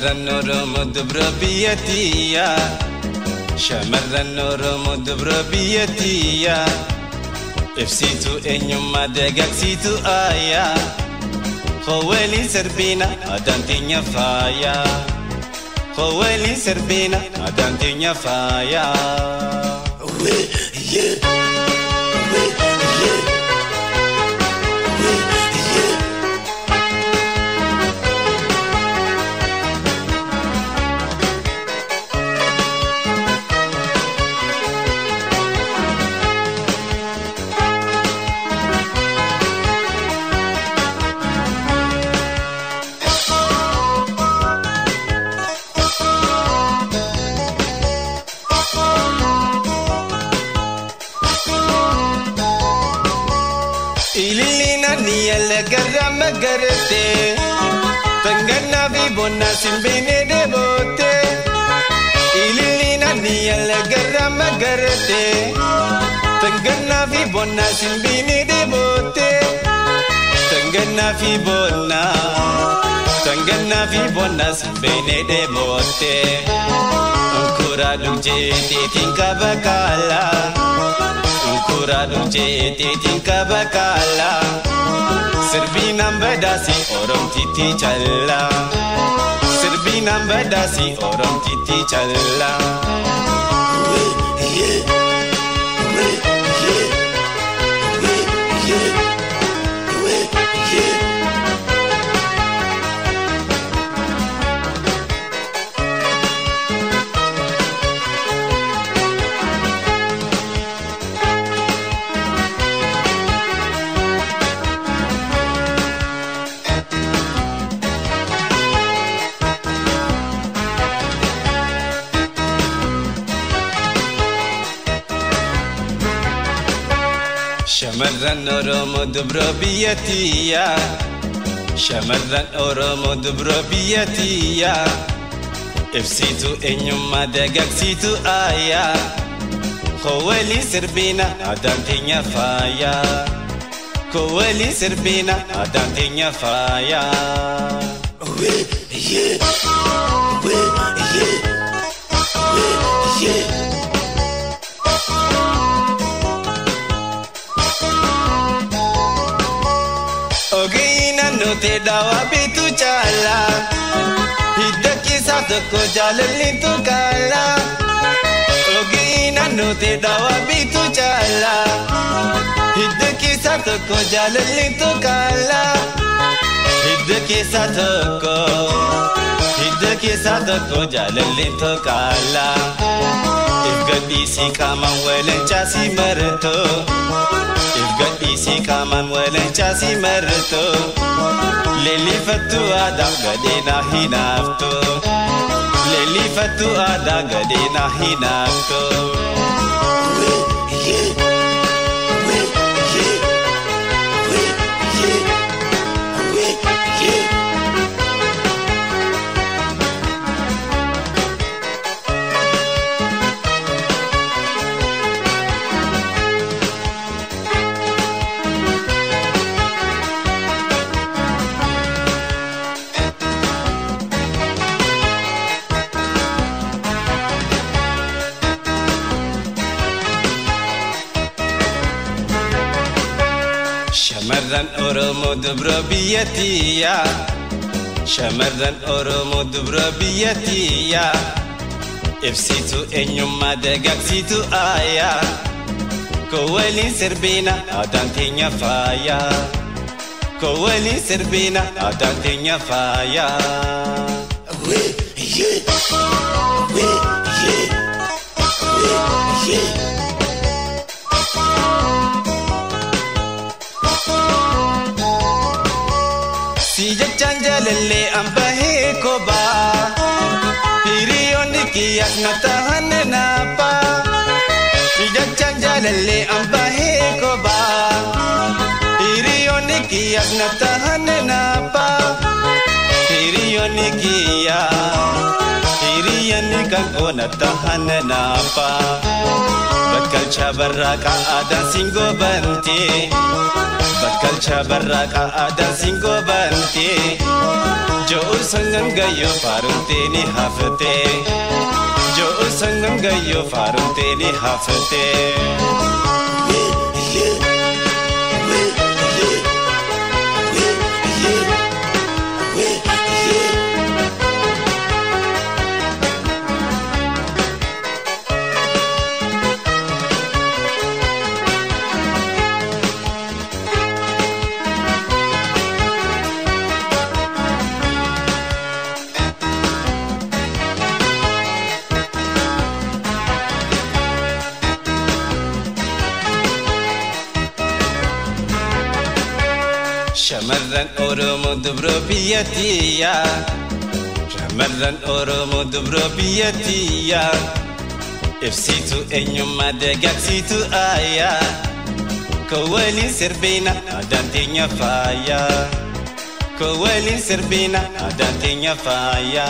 شمرن ورمد بربيتيا شمرن ورمد بربيتيا افسيتو انيما دغاكسيتو ايا خوالي سربينا ادانتينيا فايا خوالي سربينا ادانتينيا فايا Ililina niyala garra magarate Tangana vibona simbene debote Ililina niyala garra magarate Tangana vibona simbene debote Tangana vibona simbene debote Ankura luje titinka bakala Ankura luje titinka bakala Serbinam badasi orang titi challa Serbinam badasi orang titi challa شمرن ورمد بربيتيا شمرن ورمد بربيتيا افسيتو انيما دغاكسيتو ايا خوالي سربينا ادانتينيا فايا خوالي سربينا ادانتينيا فايا no te dawa bitu chala hidda ki sath ko jalli tu kala ogina no te dawa bitu chala hidda ki sath ko jalli tu kala hidda ki sath ko jalli tu kala ifgadi si kaman welen chasi marto ifgadi si kaman welen chasi marto Leli fatu ada gade na hinafto Leli fatu ada gade na hinafto شمرن ورمد بربيتيا شمرن ورمد بربيتيا افسيتو انيما دغاكسيتو ايا كوالي سربينا ادانتينيا فايا كوالي سربينا ادانتينيا فايا kiyyaaf na tahan naapa jechaan jaalallee ambahee kophaa hiriyoonni kiyyaaf na tahan naapa hiriyoonni hiriyanni kan koo na tahan naapa bakkalcha barraaqa aadaan singo bantee bakkalcha barraaqa aadaan singo bantee Jo'u sangan gayo farunte ni hafte Jo'u sangan gayo farunte ni hafte Shamarran Oromoo dubro biyyattiya Shamarran Oromoo dubro biyyattiya Ibsitu eenyummaa dagaagsitu aayaa Koo waliin sirbiina aadaan teenya faaya Koo waliin sirbiina aadaan teenya faaya